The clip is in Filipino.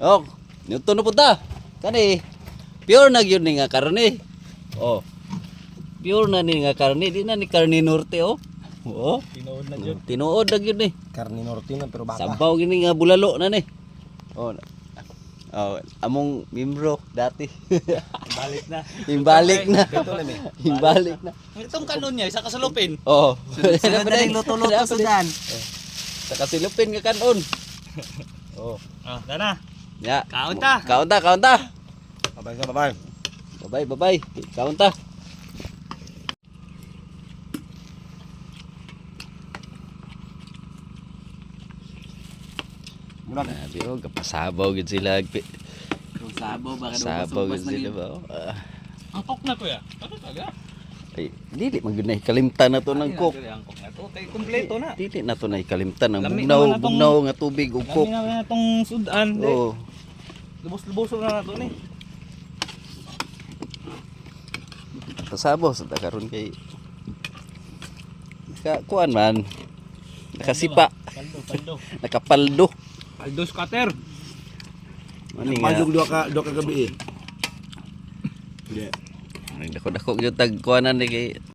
Oh, nito na punta. Kani pure na gyud ni nga karne. Oh. Pure na ni nga karne, di na ni karne norte oh. Oh, Tinood na dyan. tinuod na gyud ni. Karne norte na pero baka. Sabaw gini nga bulalo na ni. Oh. Oh, among membro dati. Balik na. Imbalik na. Ito na mi. Imbalik na. Itong kanon niya, isa kasalupin. Oh. Sunod na ning luto-luto sa dan. Sa kasilupin nga kanon. Oh. Ah, dana. Ya. Kaon ta. Kaon ta, kaon ta. Babay sa babay. Bye bye. Kaon ta. Muna. Nabi oh, kapasabaw gid sila. Kung sabaw baka Sabaw gid sila ba? Oh. Angkok na kuya. Ano taga? Ay, dili man gyud na kalimtan na to ng cook. Angkok na to. Kay kumpleto na. Dili na to na kalimtan ng Lami bugnaw, naman na tong- bugnaw nga tubig ug Kami cook. na itong sudan. Oh. Lubos-lubos na to ni. Pasabaw sa karon kay kuan man. Nakasipa, Paldo. nakapaldo. Paldo scatter. Mani nga. Pagdug do ka gabi eh. Yeah. Nagdako-dako gyud tag kuanan ni kay